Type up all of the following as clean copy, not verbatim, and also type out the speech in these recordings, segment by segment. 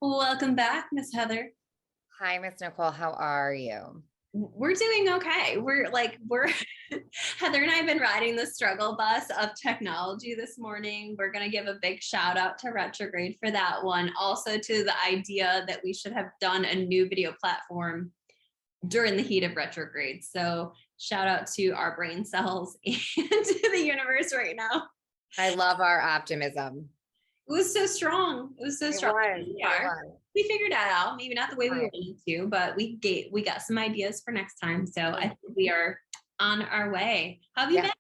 Welcome back, Miss Heather. Hi, Miss Nicole. How are you? We're doing okay. We're Heather and I have been riding the struggle bus of technology this morning. We're going to give a big shout out to Retrograde for that one. Also to the idea that we should have done a new video platform during the heat of retrograde. So shout out to our brain cells and to the universe right now. I love our optimism. It was so strong. It was so It strong. was. Yeah. We figured that out. Maybe not the way we Right. wanted to, but we got some ideas for next time. So I think we are on our way. How have you Yeah. been?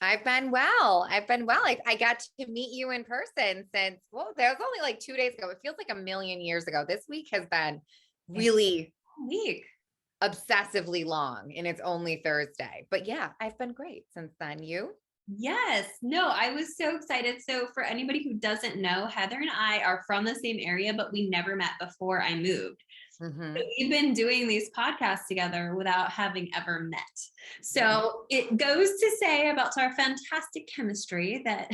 I've been well. I got to meet you in person since, well, that was only like 2 days ago. It feels like a million years ago. This week has been really Week. obsessively long and it's only Thursday. But yeah, I've been great since then. You? Yes. No, I was so excited. So for anybody who doesn't know, Heather and I are from the same area, but we never met before I moved. So Mm-hmm. we've been doing these podcasts together without having ever met. So it goes to say about our fantastic chemistry that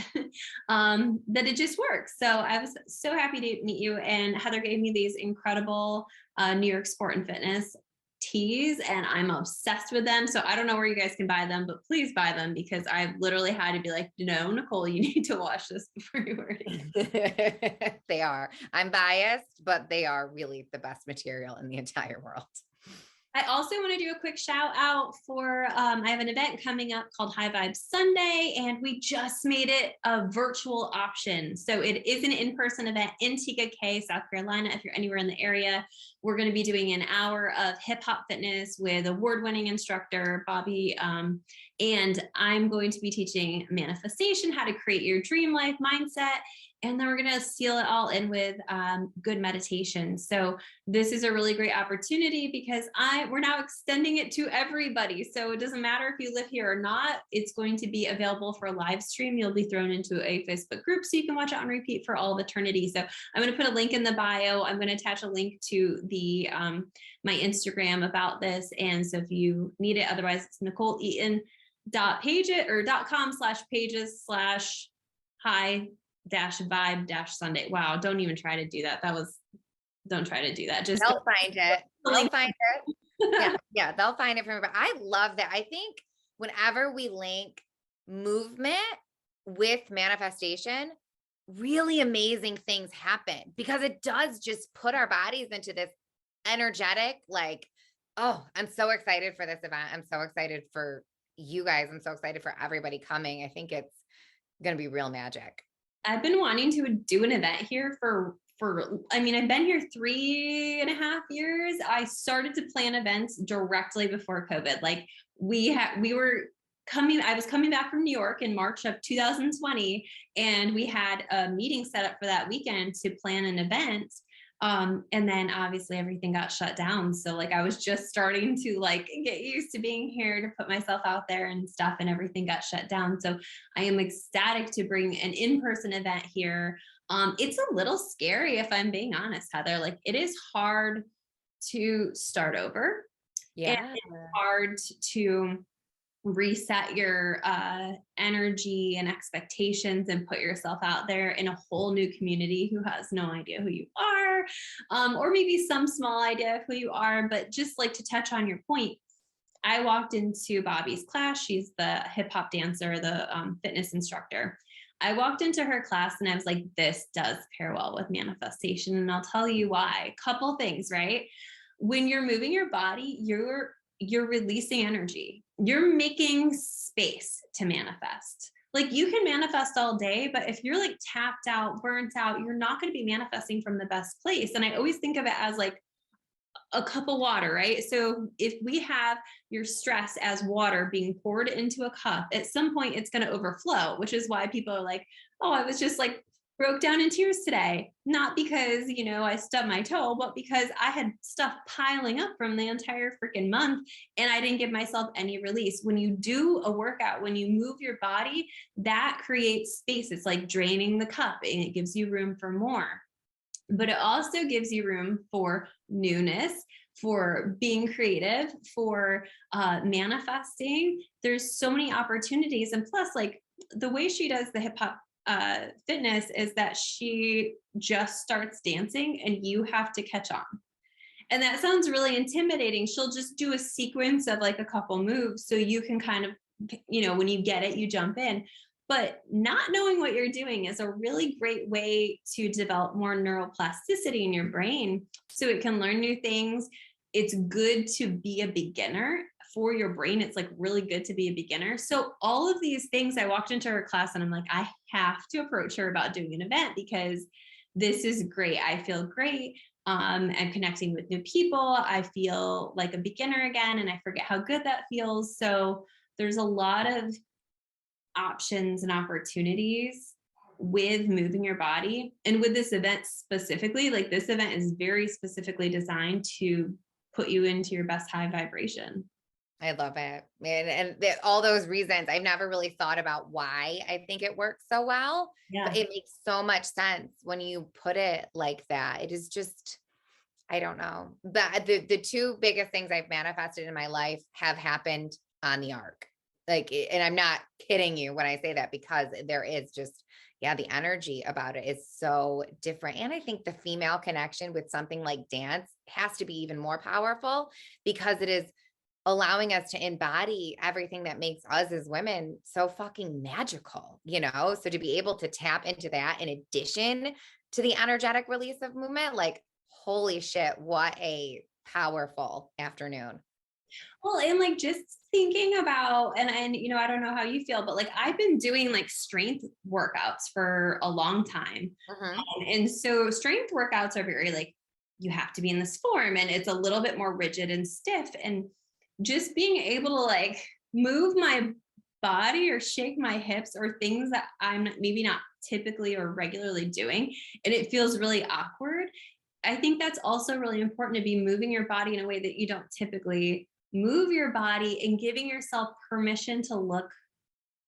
that it just works. So I was so happy to meet you. And Heather gave me these incredible New York Sport and Fitness teas, and I'm obsessed with them. So I don't know where you guys can buy them, but please buy them because I literally had to be like, no, Nicole, you need to wash this before you wear it. They are. I'm biased, but they are really the best material in the entire world. I also want to do a quick shout out for I have an event coming up called High Vibes Sunday, and we just made it a virtual option. So it is an in-person event in TKK, South Carolina. If you're anywhere in the area, we're going to be doing an hour of hip hop fitness with award-winning instructor Bobby. And I'm going to be teaching manifestation, how to create your dream life mindset. And then we're going to seal it all in with good meditation. So this is a really great opportunity because we're now extending it to everybody. So it doesn't matter if you live here or not. It's going to be available for a live stream. You'll be thrown into a Facebook group so you can watch it on repeat for all of eternity. So I'm going to put a link in the bio. I'm going to attach a link to the my Instagram about this. And so if you need it, otherwise it's NicoleEaton.pages.com/pages/high-vibe-Sunday. Wow, don't even try to do that. Don't try to do that. Just They'll find it. They'll find it. Yeah, they'll find it from me. But I love that. I think whenever we link movement with manifestation, really amazing things happen because it does just put our bodies into this energetic, like, oh, I'm so excited for this event. I'm so excited for you guys. I'm so excited for everybody coming. I think it's going to be real magic. I've been wanting to do an event here for I mean, I've been here 3.5 years. I started to plan events directly before COVID. Like I was coming back from New York in March of 2020, and we had a meeting set up for that weekend to plan an event. And then obviously everything got shut down. So like I was just starting to like get used to being here to put myself out there and stuff, and everything got shut down. So I am ecstatic to bring an in-person event here. It's a little scary if I'm being honest, Heather. Like it is hard to start over. And Yeah. it's hard to reset your energy and expectations and put yourself out there in a whole new community who has no idea who you are, or maybe some small idea of who you are. But just like to touch on your point, I walked into Bobby's class. She's the hip hop dancer, the fitness instructor. I walked into her class and I was like, this does pair well with manifestation. And I'll tell you why. Couple things, right? When you're moving your body, you're releasing energy. You're making space to manifest. Like you can manifest all day, but if you're like tapped out, burnt out, you're not going to be manifesting from the best place. And I always think of it as like a cup of water, right? So if we have your stress as water being poured into a cup, at some point it's going to overflow, which is why people are like, oh, I was just like broke down in tears today. Not because, I stubbed my toe, but because I had stuff piling up from the entire freaking month and I didn't give myself any release. When you do a workout, when you move your body, that creates space. It's like draining the cup and it gives you room for more. But it also gives you room for newness, for being creative, for manifesting. There's so many opportunities. And plus, like the way she does the hip hop fitness is that she just starts dancing and you have to catch on. And that sounds really intimidating. She'll just do a sequence of like a couple moves so you can kind of, when you get it, you jump in. But not knowing what you're doing is a really great way to develop more neuroplasticity in your brain so it can learn new things. It's good to be a beginner for your brain. It's like really good to be a beginner. So all of these things, I walked into her class and I'm like, I have to approach her about doing an event because this is great. I feel great. And connecting with new people. I feel like a beginner again, and I forget how good that feels. So there's a lot of options and opportunities with moving your body. And with this event specifically, like this event is very specifically designed to put you into your best high vibration. I love it. And all those reasons, I've never really thought about why I think it works so well, but it makes so much sense when you put it like that. It is just, I don't know. The two biggest things I've manifested in my life have happened on the arc. Like, and I'm not kidding you when I say that, because there is just, the energy about it is so different. And I think the female connection with something like dance has to be even more powerful because it is allowing us to embody everything that makes us as women so fucking magical, So to be able to tap into that in addition to the energetic release of movement, like, holy shit, what a powerful afternoon. Well, and like just thinking about, and I don't know how you feel, but like I've been doing like strength workouts for a long time. And so strength workouts are very like, you have to be in this form and it's a little bit more rigid and stiff. And just being able to like move my body or shake my hips or things that I'm maybe not typically or regularly doing, and it feels really awkward. I think that's also really important to be moving your body in a way that you don't typically move your body and giving yourself permission to look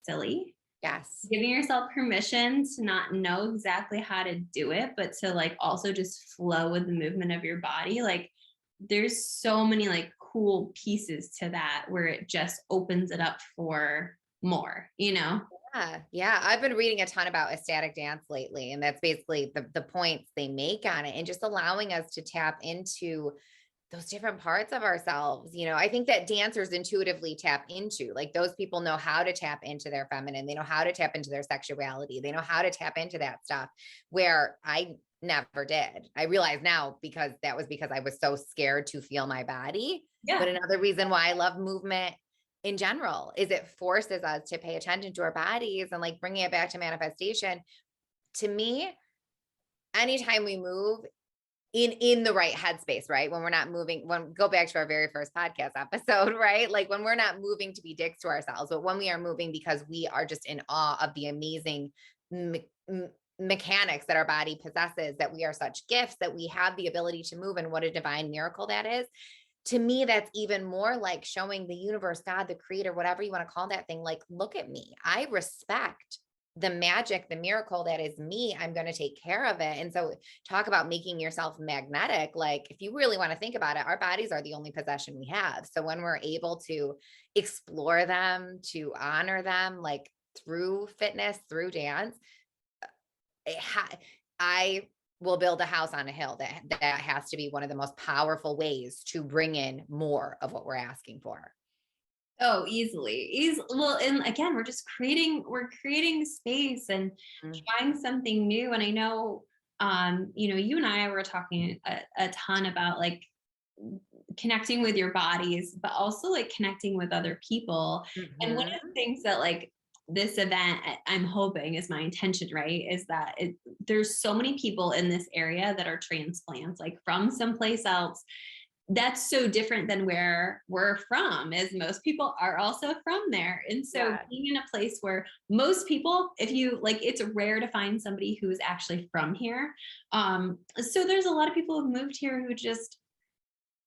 silly. Yes. Giving yourself permission to not know exactly how to do it, but to like also just flow with the movement of your body. Like there's so many like cool pieces to that where it just opens it up for more. Yeah. I've been reading a ton about ecstatic dance lately, and that's basically the points they make on it, and just allowing us to tap into those different parts of ourselves. I think that dancers intuitively tap into, like, those people know how to tap into their feminine. They know how to tap into their sexuality. They know how to tap into that stuff where I never did. I realize now because I was so scared to feel my body. Yeah. But another reason why I love movement in general is it forces us to pay attention to our bodies, and like bringing it back to manifestation. To me, anytime we move in the right headspace, right? When we're not moving, go back to our very first podcast episode, right? Like when we're not moving to be dicks to ourselves, but when we are moving because we are just in awe of the amazing mechanics that our body possesses, that we are such gifts, that we have the ability to move, and what a divine miracle that is. To me, that's even more like showing the universe, God, the creator, whatever you want to call that thing, like, look at me. I respect the magic, the miracle that is me. I'm going to take care of it. And so talk about making yourself magnetic. Like, if you really want to think about it, our bodies are the only possession we have. So when we're able to explore them, to honor them, like through fitness, through dance, I will build a house on a hill. That has to be one of the most powerful ways to bring in more of what we're asking for. Oh, easily. Well, and again, we're creating space and trying something new. And I know, you and I were talking a ton about like connecting with your bodies, but also like connecting with other people. And one of the things that like this event, I'm hoping, is my intention, right, is that there's so many people in this area that are transplants, like from someplace else. That's so different than where we're from, as most people are also from there. And so being in a place where most people, if you like, it's rare to find somebody who is actually from here. So there's a lot of people who've moved here who just,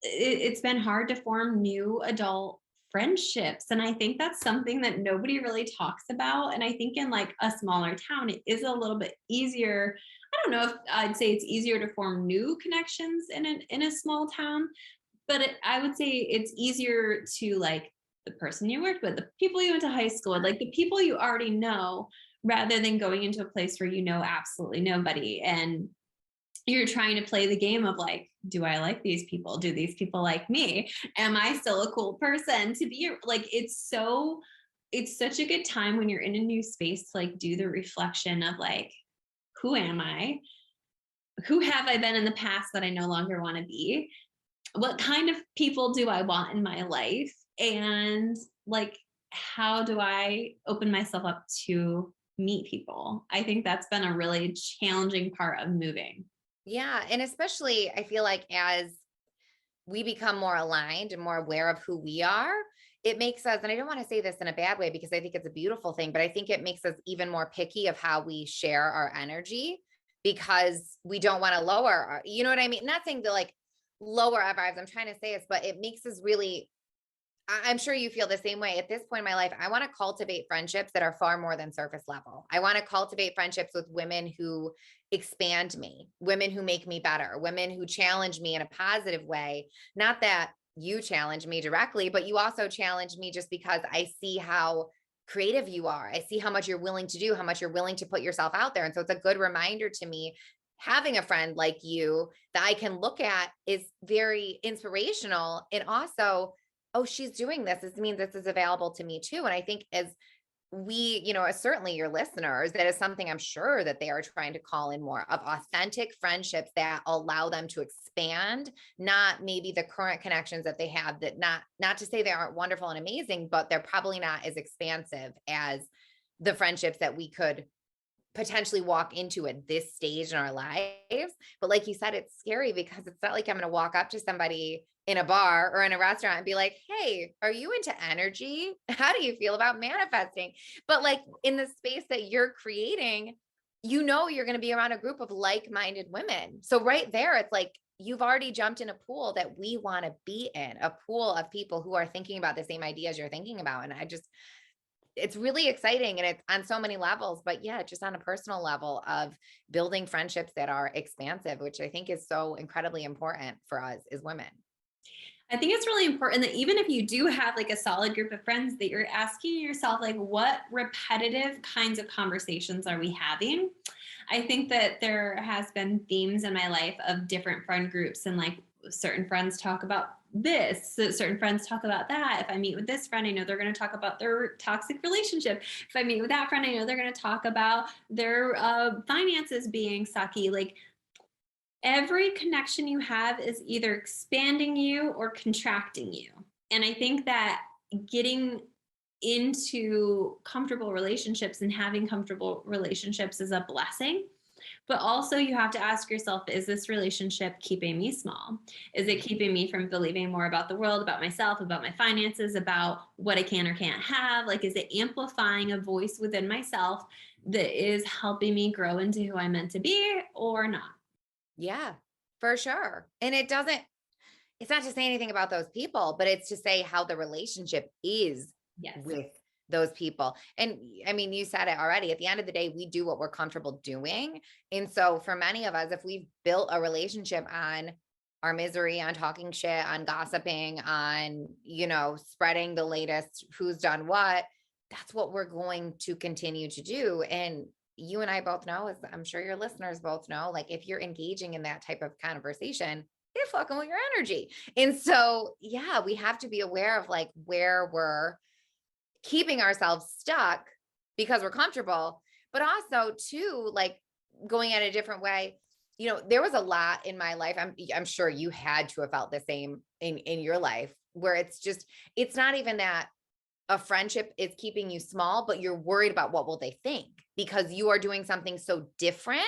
it's been hard to form new adult friendships. And I think that's something that nobody really talks about. And I think in like a smaller town, it is a little bit easier. I don't know if I'd say it's easier to form new connections in a small town, but I would say it's easier to like the person you worked with, the people you went to high school with, like the people you already know, rather than going into a place where you know absolutely nobody and you're trying to play the game of like, do I like these people? Do these people like me? Am I still a cool person to be like, it's such a good time when you're in a new space to like do the reflection of like, who am I? Who have I been in the past that I no longer want to be? What kind of people do I want in my life? And like, how do I open myself up to meet people? I think that's been a really challenging part of moving. Yeah. And especially, I feel like as we become more aligned and more aware of who we are, it makes us, and I don't want to say this in a bad way because I think it's a beautiful thing, but I think it makes us even more picky of how we share our energy because we don't want to lower our, you know what I mean? Not saying to like lower our vibes. I'm trying to say this, but it makes us really, I'm sure you feel the same way. At this point in my life, I want to cultivate friendships that are far more than surface level. I want to cultivate friendships with women who expand me, women who make me better, women who challenge me in a positive way. Not that you challenge me directly, but you also challenge me just because I see how creative you are. I see how much you're willing to do, how much you're willing to put yourself out there. And so it's a good reminder to me. Having a friend like you that I can look at is very inspirational and also, oh, she's doing this. This means this is available to me too. And I think as we, as certainly your listeners, that is something I'm sure that they are trying to call in more of authentic friendships that allow them to expand, not maybe the current connections that they have that not to say they aren't wonderful and amazing, but they're probably not as expansive as the friendships that we could potentially walk into at this stage in our lives. But like you said, it's scary because it's not like I'm going to walk up to somebody in a bar or in a restaurant and be like, hey, are you into energy? How do you feel about manifesting? But like in the space that you're creating, you're going to be around a group of like-minded women. So right there, it's like, you've already jumped in a pool that we want to be in, a pool of people who are thinking about the same ideas you're thinking about. And it's really exciting and it's on so many levels, but yeah, just on a personal level of building friendships that are expansive, which I think is so incredibly important for us as women. I think it's really important that even if you do have like a solid group of friends, that you're asking yourself, like, what repetitive kinds of conversations are we having? I think that there has been themes in my life of different friend groups, and like certain friends talk about this, so certain friends talk about that. If I meet with this friend, I know they're going to talk about their toxic relationship. If I meet with that friend, I know they're going to talk about their finances being sucky. Like, every connection you have is either expanding you or contracting you. And I think that getting into comfortable relationships and having comfortable relationships is a blessing. But also, you have to ask yourself, is this relationship keeping me small? Is it keeping me from believing more about the world, about myself, about my finances, about what I can or can't have? Like, is it amplifying a voice within myself that is helping me grow into who I'm meant to be or not? Yeah, for sure. And it's not to say anything about those people, but it's to say how the relationship is Yes. with those people. And I mean, you said it already. At the end of the day, we do what we're comfortable doing. And so for many of us, if we've built a relationship on our misery, on talking shit, on gossiping, on, spreading the latest who's done what, that's what we're going to continue to do. And you and I both know, as I'm sure your listeners both know, like if you're engaging in that type of conversation, you're fucking with your energy. And so, yeah, we have to be aware of like where we're keeping ourselves stuck because we're comfortable, but also too, like going at a different way. There was a lot in my life. I'm sure you had to have felt the same in your life where it's not even that a friendship is keeping you small, but you're worried about what will they think because you are doing something so different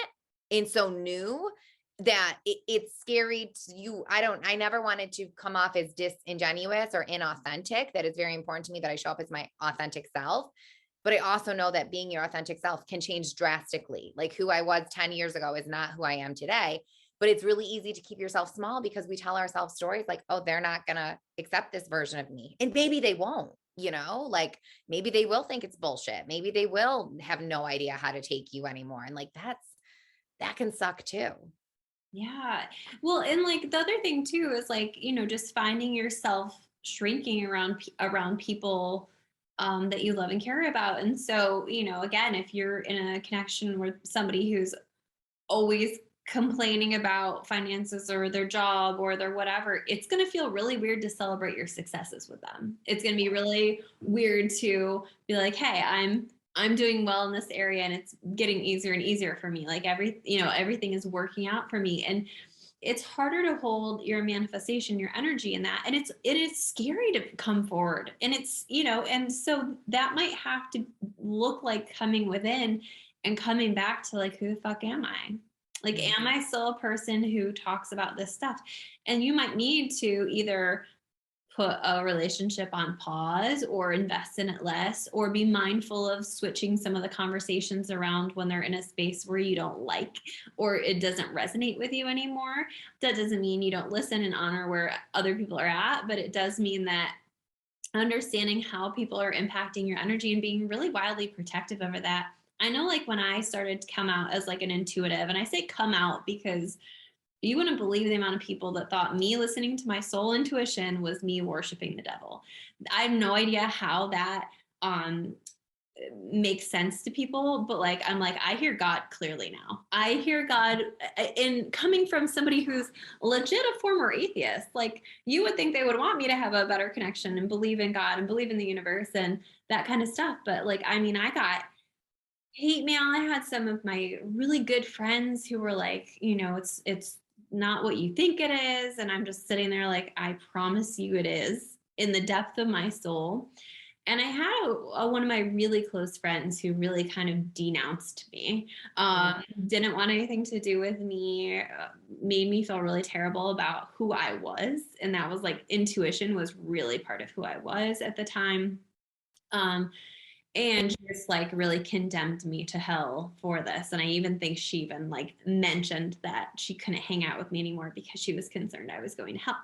and so new that it's scary to you. I never wanted to come off as disingenuous or inauthentic. That is very important to me that I show up as my authentic self. But I also know that being your authentic self can change drastically. Like who I was 10 years ago is not who I am today. But it's really easy to keep yourself small because we tell ourselves stories like, oh, they're not going to accept this version of me. And maybe they won't, like maybe they will think it's bullshit. Maybe they will have no idea how to take you anymore. And like, that can suck too. Yeah. Well, and like the other thing too is like, just finding yourself shrinking around people that you love and care about. And so, again, if you're in a connection with somebody who's always complaining about finances or their job or their whatever, it's going to feel really weird to celebrate your successes with them. It's going to be really weird to be like, hey, I'm doing well in this area and it's getting easier and easier for me. Like everything is working out for me. And it's harder to hold your manifestation, your energy in that. And it is scary to come forward. And and so that might have to look like coming within and coming back to like, who the fuck am I? Like, am I still a person who talks about this stuff? And you might need to either put a relationship on pause or invest in it less, or be mindful of switching some of the conversations around when they're in a space where you don't like or it doesn't resonate with you anymore. That doesn't mean you don't listen and honor where other people are at, but it does mean that understanding how people are impacting your energy and being really wildly protective over that. I know, like, when I started to come out as like an intuitive, and I say come out because you wouldn't believe the amount of people that thought me listening to my soul intuition was me worshiping the devil. I have no idea how that makes sense to people, but like, I'm like, I hear God clearly now. I hear God, and coming from somebody who's legit a former atheist, like, you would think they would want me to have a better connection and believe in God and believe in the universe and that kind of stuff. But like, I mean, I got hate mail. I had some of my really good friends who were like, it's not what you think it is. And I'm just sitting there like, I promise you it is, in the depth of my soul. And I had one of my really close friends who really kind of denounced me, didn't want anything to do with me, made me feel really terrible about who I was. And that was like, intuition was really part of who I was at the time. And just like really condemned me to hell for this. And I even think she even like mentioned that she couldn't hang out with me anymore because she was concerned I was going to hell.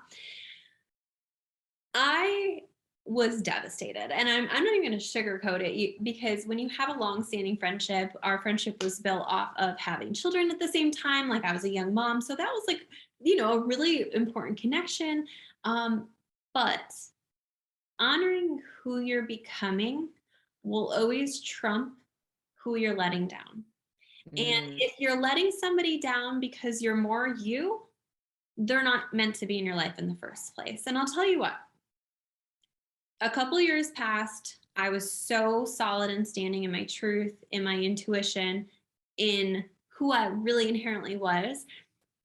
I was devastated, and I'm not even going to sugarcoat it, because when you have a long-standing friendship, our friendship was built off of having children at the same time. Like, I was a young mom, so that was like, a really important connection. But honoring who you're becoming will always trump who you're letting down. And if you're letting somebody down because you're more you, they're not meant to be in your life in the first place. And I'll tell you what, a couple years passed. I was so solid in standing in my truth, in my intuition, in who I really inherently was.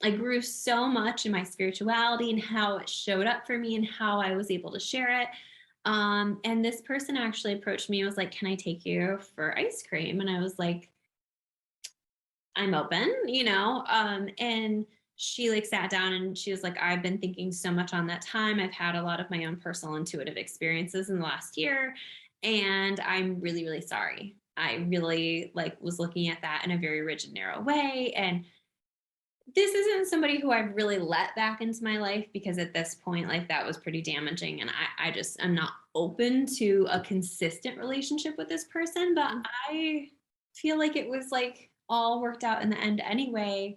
I grew so much in my spirituality and how it showed up for me and how I was able to share it. And this person actually approached me and was like, can I take you for ice cream? And I was like, I'm open, and she like sat down and she was like, I've been thinking so much on that time. I've had a lot of my own personal intuitive experiences in the last year, and I'm really, really sorry. I really like was looking at that in a very rigid, narrow way. And this isn't somebody who I've really let back into my life, because at this point, like, that was pretty damaging. And I'm not open to a consistent relationship with this person, but I feel like it was like all worked out in the end anyway.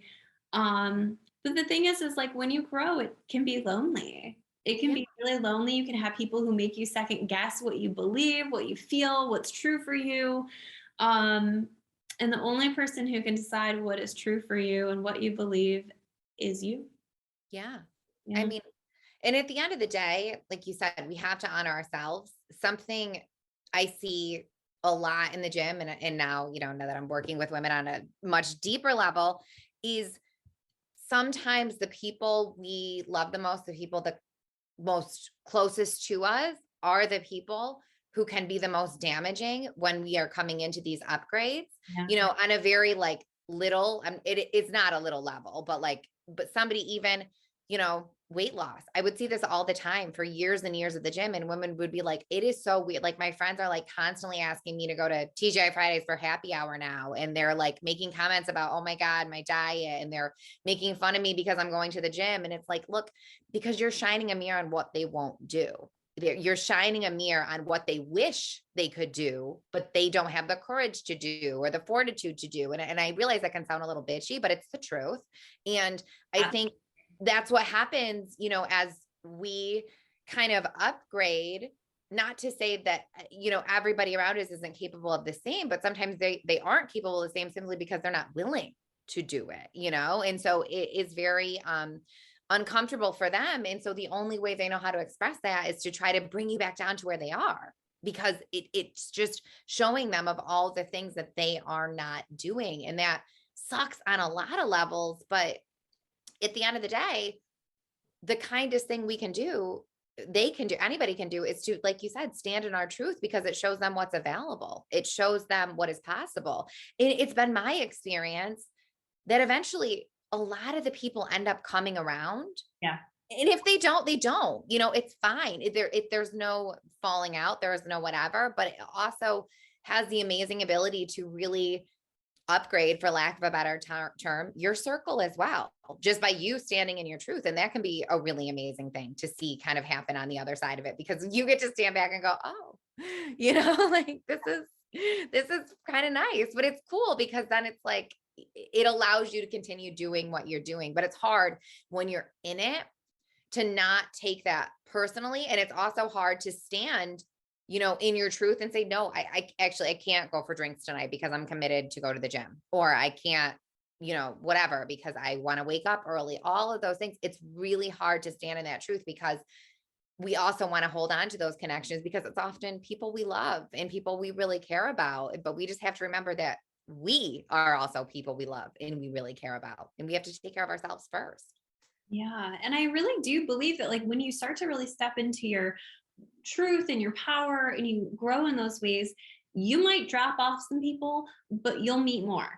But the thing is like, when you grow, it can be lonely. It can be really lonely. You can have people who make you second guess what you believe, what you feel, what's true for you. And the only person who can decide what is true for you and what you believe is you. Yeah. Yeah. I mean, and at the end of the day, like you said, we have to honor ourselves. Something I see a lot in the gym, and now, now that I'm working with women on a much deeper level, is sometimes the people we love the most, the people that most closest to us, are the people who can be the most damaging when we are coming into these upgrades, on a very like little, it's not a little level, but somebody even, weight loss. I would see this all the time for years and years at the gym, and women would be like, it is so weird. Like, my friends are like constantly asking me to go to TGI Fridays for happy hour now. And they're like making comments about, oh my God, my diet. And they're making fun of me because I'm going to the gym. And it's like, look, because you're shining a mirror on what they won't do. You're shining a mirror on what they wish they could do, but they don't have the courage to do or the fortitude to do. And I realize that can sound a little bitchy, but it's the truth. And I think that's what happens, as we kind of upgrade. not to say that, everybody around us isn't capable of the same, but sometimes they aren't capable of the same simply because they're not willing to do it, and so it is very uncomfortable for them. And so the only way they know how to express that is to try to bring you back down to where they are, because it's just showing them of all the things that they are not doing. And that sucks on a lot of levels. But at the end of the day, the kindest thing we can do, they can do, anybody can do, is to, like you said, stand in our truth, because it shows them what's available. It shows them what is possible. It's been my experience that eventually a lot of the people end up coming around. Yeah. And if they don't, they don't, it's fine. There's no falling out, there's no whatever, but it also has the amazing ability to really upgrade, for lack of a better term, your circle as well, just by you standing in your truth. And that can be a really amazing thing to see kind of happen on the other side of it, because you get to stand back and go, oh, like this is kind of nice. But it's cool, because then it's like, it allows you to continue doing what you're doing. But it's hard when you're in it to not take that personally. And it's also hard to stand, in your truth and say, no, I actually, I can't go for drinks tonight because I'm committed to go to the gym, or I can't, whatever, because I want to wake up early, all of those things. It's really hard to stand in that truth, because we also want to hold on to those connections, because it's often people we love and people we really care about. But we just have to remember that we are also people we love and we really care about, and we have to take care of ourselves first. Yeah. And I really do believe that, like, when you start to really step into your truth and your power and you grow in those ways, you might drop off some people, but you'll meet more.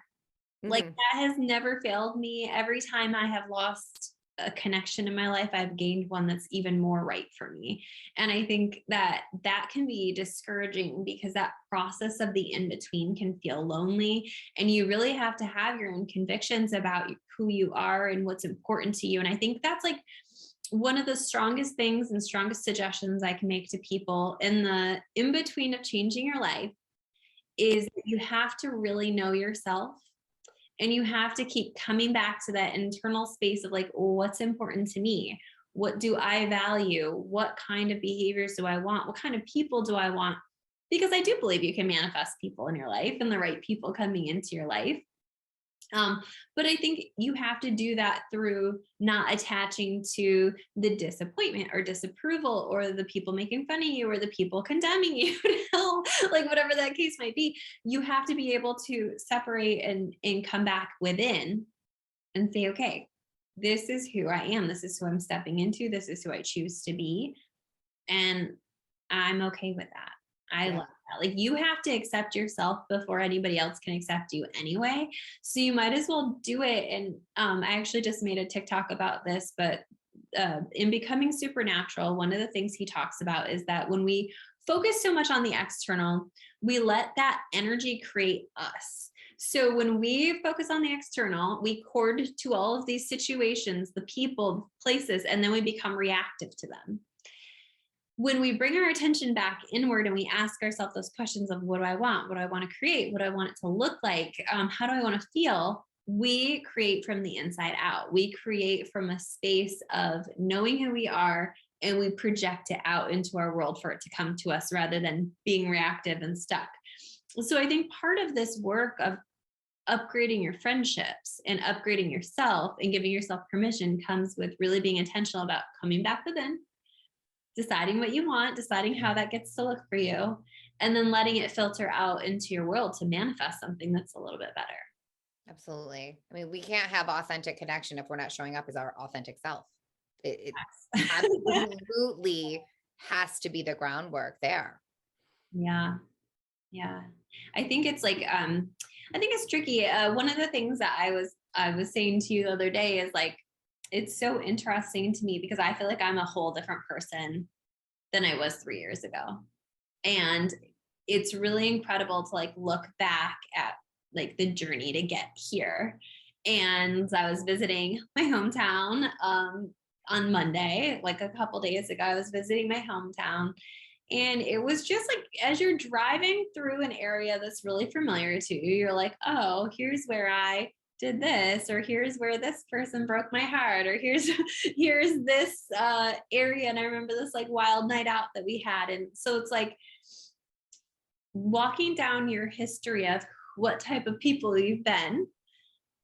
Like, that has never failed me. Every time I have lost a connection in my life, I've gained one that's even more right for me. And I think that that can be discouraging, because that process of the in between can feel lonely. And you really have to have your own convictions about who you are and what's important to you. And I think that's like one of the strongest things and strongest suggestions I can make to people in the in between of changing your life, is that you have to really know yourself. And you have to keep coming back to that internal space of like, oh, what's important to me? What do I value? What kind of behaviors do I want? What kind of people do I want? Because I do believe you can manifest people in your life, and the right people coming into your life. But I think you have to do that through not attaching to the disappointment or disapproval, or the people making fun of you, or the people condemning you, like whatever that case might be. You have to be able to separate and come back within and say, okay, this is who I am. This is who I'm stepping into. This is who I choose to be. And I'm okay with that. I love that. Like, you have to accept yourself before anybody else can accept you anyway. So you might as well do it. And I actually just made a TikTok about this, but in Becoming Supernatural, one of the things he talks about is that when we focus so much on the external, we let that energy create us. So when we focus on the external, we cord to all of these situations, the people, places, and then we become reactive to them. When we bring our attention back inward and we ask ourselves those questions of, what do I want? What do I want to create? What do I want it to look like? How do I want to feel? We create from the inside out. We create from a space of knowing who we are, and we project it out into our world for it to come to us, rather than being reactive and stuck. So I think part of this work of upgrading your friendships and upgrading yourself and giving yourself permission comes with really being intentional about coming back within, deciding what you want, deciding how that gets to look for you, and then letting it filter out into your world to manifest something that's a little bit better. Absolutely. I mean, we can't have authentic connection if we're not showing up as our authentic self. It absolutely has to be the groundwork there. Yeah. Yeah. I think it's like, I think it's tricky. One of the things that I was saying to you the other day is like, it's so interesting to me, because I feel like I'm a whole different person than I was 3 years ago. And it's really incredible to like look back at like the journey to get here. And I was visiting my hometown on Monday, like a couple days ago. I was visiting my hometown, and it was just like, as you're driving through an area that's really familiar to you, you're like, oh, here's where I did this, or here's where this person broke my heart, or here's this area. And I remember this like wild night out that we had. And so it's like walking down your history of what type of people you've been.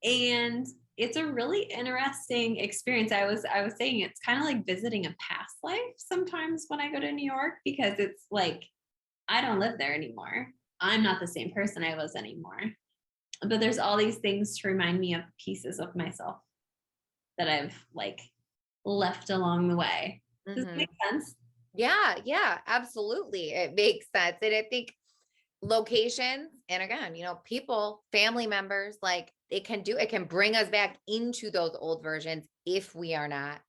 And it's a really interesting experience. I was saying it's kind of like visiting a past life sometimes when I go to New York, because it's like I don't live there anymore. I'm not the same person I was anymore. But there's all these things to remind me of pieces of myself that I've like left along the way. Does it make sense? Yeah, absolutely. It makes sense. And I think locations, and again, people, family members, like it can bring us back into those old versions if we are not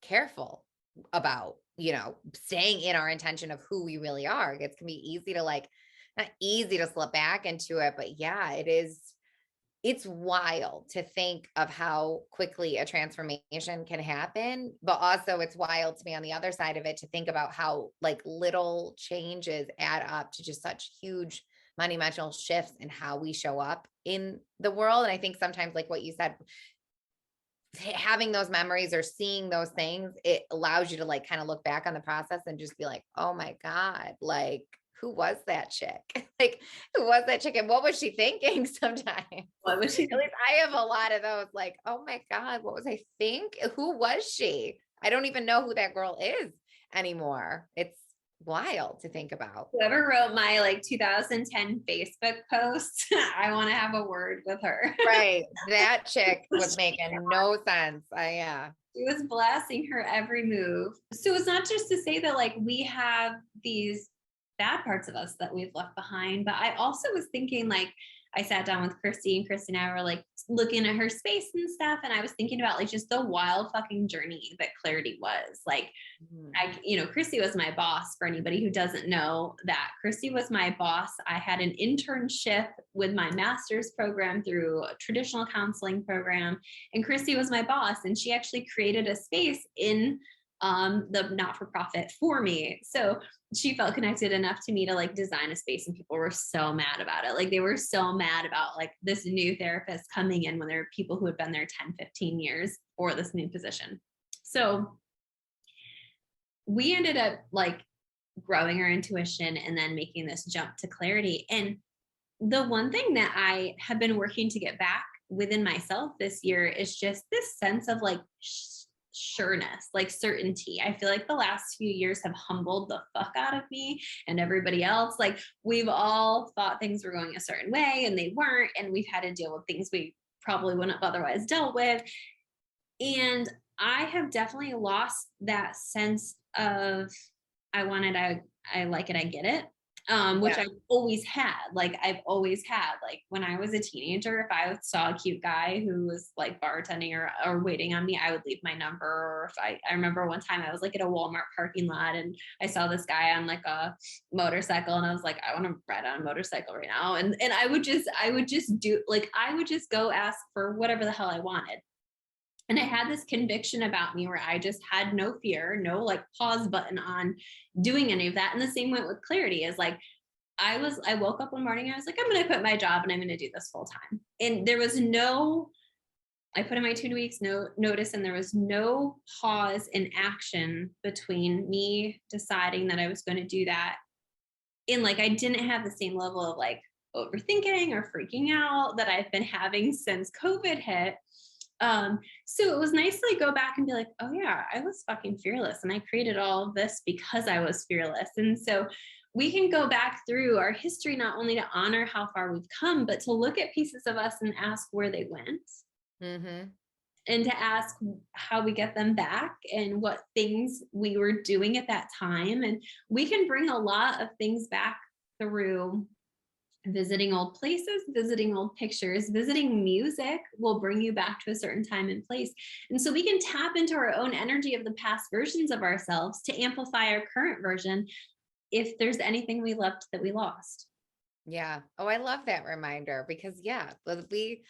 careful about, staying in our intention of who we really are. It can be easy to like, not easy to slip back into it, but yeah, it's wild to think of how quickly a transformation can happen, but also it's wild to me on the other side of it to think about how like little changes add up to just such huge monumental shifts in how we show up in the world. And I think sometimes, like what you said, having those memories or seeing those things, it allows you to like kind of look back on the process and just be like, oh my God, like who was that chick? Like, who was that chick? And what was she thinking sometimes? What was she? At least I have a lot of those, like, oh my God, what was I think? Who was she? I don't even know who that girl is anymore. It's wild to think about. Whoever wrote my like 2010 Facebook post, I want to have a word with her. Right. That chick was making no sense. Yeah. She was blasting her every move. So it's not just to say that like we have these bad parts of us that we've left behind, but I also was thinking like I sat down with Christy, and Christy and I were like looking at her space and stuff, and I was thinking about like just the wild fucking journey that Clarity was. Like Christy was my boss. For anybody who doesn't know that, Christy was my boss. I had an internship with my master's program through a traditional counseling program, and Christy was my boss, and she actually created a space in the not-for-profit for me. So she felt connected enough to me to like design a space, and people were so mad about it. Like they were so mad about like this new therapist coming in when there were people who had been there 10, 15 years for this new position. So we ended up like growing our intuition and then making this jump to clarity. And the one thing that I have been working to get back within myself this year is just this sense of like sureness, like certainty. I feel like the last few years have humbled the fuck out of me and everybody else. Like we've all thought things were going a certain way and they weren't, and we've had to deal with things we probably wouldn't have otherwise dealt with. And I have definitely lost that sense of I want it, I like it, I get it. Which I've always had. Like I've always had, like when I was a teenager, if I saw a cute guy who was like bartending or waiting on me, I would leave my number. Or if I remember one time I was like at a Walmart parking lot and I saw this guy on like a motorcycle, and I was like, I want to ride on a motorcycle right now. And I would just go ask for whatever the hell I wanted. And I had this conviction about me where I just had no fear, no like pause button on doing any of that. And the same went with clarity, is like, I woke up one morning, I was like, I'm going to quit my job and I'm going to do this full time. And there was I put in my 2 weeks notice, and there was no pause in action between me deciding that I was going to do that. And like, I didn't have the same level of like overthinking or freaking out that I've been having since COVID hit. So it was nice to like go back and be like, oh yeah, I was fucking fearless, and I created all of this because I was fearless. And so we can go back through our history, not only to honor how far we've come, but to look at pieces of us and ask where they went. Mm-hmm. And to ask how we get them back and what things we were doing at that time. And we can bring a lot of things back through visiting old places, visiting old pictures, visiting music will bring you back to a certain time and place. And so we can tap into our own energy of the past versions of ourselves to amplify our current version if there's anything we loved that we lost. Yeah. Oh, I love that reminder, because we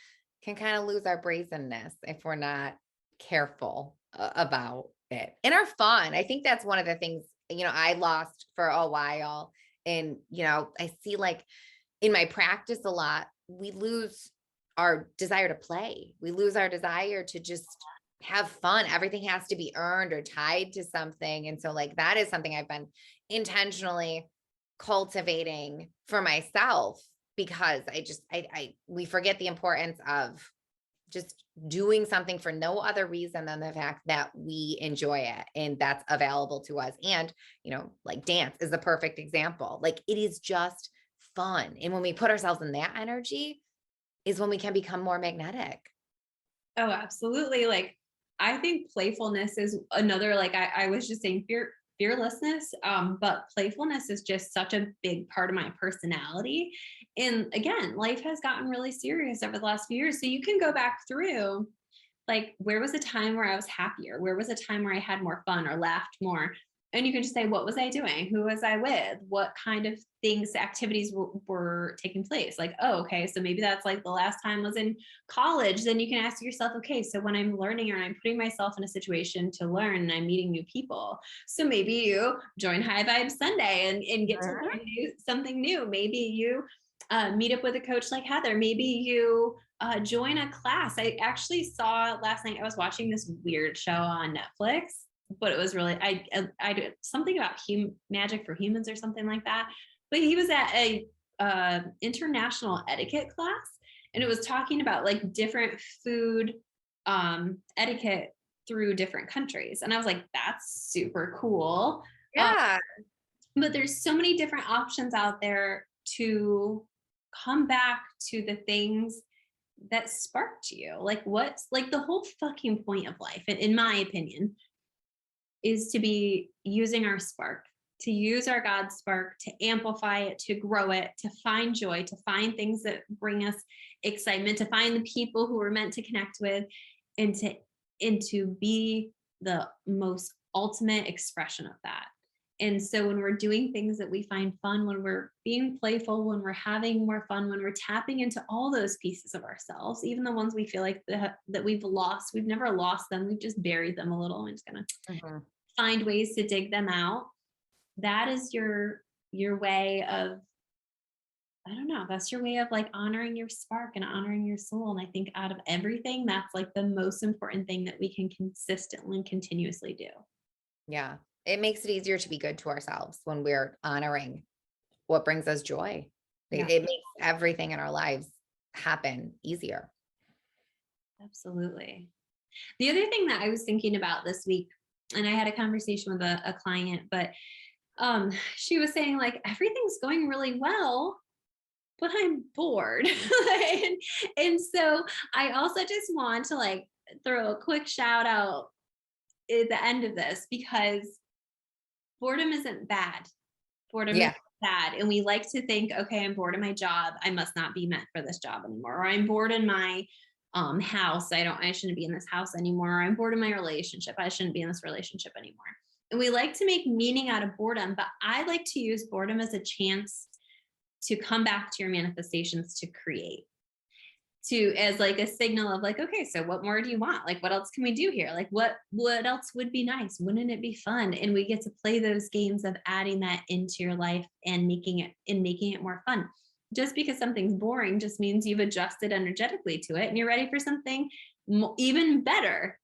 can kind of lose our brazenness if we're not careful about it, and our fun. I think that's one of the things, I lost for a while. And, I see like in my practice a lot, we lose our desire to play. We lose our desire to just have fun. Everything has to be earned or tied to something. And so like, that is something I've been intentionally cultivating for myself, because we forget the importance of just doing something for no other reason than the fact that we enjoy it and that's available to us. And, like dance is the perfect example. Like, it is just fun. And when we put ourselves in that energy is when we can become more magnetic. Oh, absolutely. Like, I think playfulness is another, like I was just saying fearlessness. But playfulness is just such a big part of my personality. And again, life has gotten really serious over the last few years. So you can go back through, like, where was a time where I was happier? Where was a time where I had more fun or laughed more? And you can just say, what was I doing? Who was I with? What kind of things, activities were taking place? Like, oh, okay, so maybe that's like the last time was in college. Then you can ask yourself, okay, so when I'm learning or I'm putting myself in a situation to learn and I'm meeting new people, so maybe you join High Vibe Sunday and get to learn something new. Maybe you meet up with a coach like Heather. Maybe you join a class. I actually saw last night, I was watching this weird show on Netflix, but it was really, I did something about magic for humans or something like that. But he was at a international etiquette class, and it was talking about like different food etiquette through different countries. And I was like, that's super cool. Yeah. But there's so many different options out there to come back to the things that sparked you. Like, what's like the whole fucking point of life, in my opinion, is to be using our spark, to use our God spark, to amplify it, to grow it, to find joy, to find things that bring us excitement, to find the people who we're meant to connect with, and to be the most ultimate expression of that. And so when we're doing things that we find fun, when we're being playful, when we're having more fun, when we're tapping into all those pieces of ourselves, even the ones we feel like that we've lost, we've never lost them, we've just buried them a little, and just gonna find ways to dig them out. That is your way of, I don't know, that's your way of like honoring your spark and honoring your soul. And I think out of everything, that's like the most important thing that we can consistently and continuously do. Yeah. It makes it easier to be good to ourselves when we're honoring what brings us joy. Yeah. It makes everything in our lives happen easier. Absolutely. The other thing that I was thinking about this week, and I had a conversation with a client, but she was saying like, everything's going really well, but I'm bored. and so I also just want to like throw a quick shout out at the end of this, because boredom isn't bad. Boredom is bad. And we like to think, okay, I'm bored in my job, I must not be meant for this job anymore. Or I'm bored in my house, I shouldn't be in this house anymore. Or I'm bored in my relationship, I shouldn't be in this relationship anymore. And we like to make meaning out of boredom, but I like to use boredom as a chance to come back to your manifestations, to create, as like a signal of like, okay, so what more do you want? Like, what else can we do here? Like, what else would be nice? Wouldn't it be fun? And we get to play those games of adding that into your life and making it more fun. Just because something's boring just means you've adjusted energetically to it and you're ready for something even better.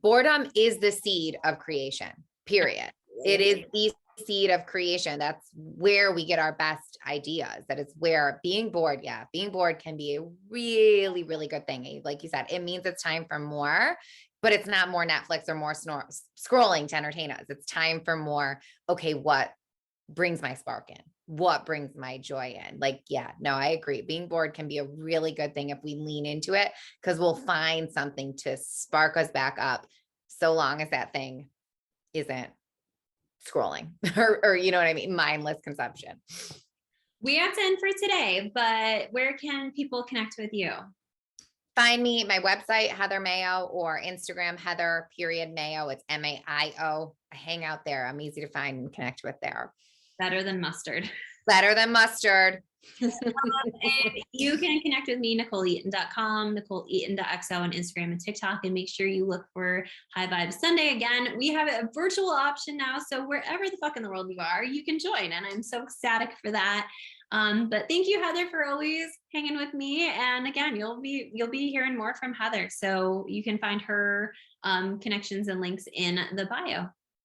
Boredom is the seed of creation, period. It is the seed of creation. That's where we get our best ideas. That is where being bored can be a really, really good thing. Like you said, it means it's time for more, but it's not more Netflix or more scrolling to entertain us. It's time for more, okay, what brings my spark in? What brings my joy in? Like, yeah, no, I agree. Being bored can be a really good thing if we lean into it, because we'll find something to spark us back up, so long as that thing isn't scrolling or you know what I mean? Mindless consumption. We have to end for today, but where can people connect with you? Find me, my website, Heather Maio, or Instagram, Heather.Maio. It's Maio. I hang out there. I'm easy to find and connect with there. Better than mustard. Better than mustard. And you can connect with me, NicoleEaton.com, NicoleEaton.xo on Instagram and TikTok, and make sure you look for High Vibes Sunday. Again, we have a virtual option now, so wherever the fuck in the world you are, you can join, and I'm so ecstatic for that. But thank you, Heather, for always hanging with me. And again, you'll be hearing more from Heather, so you can find her connections and links in the bio.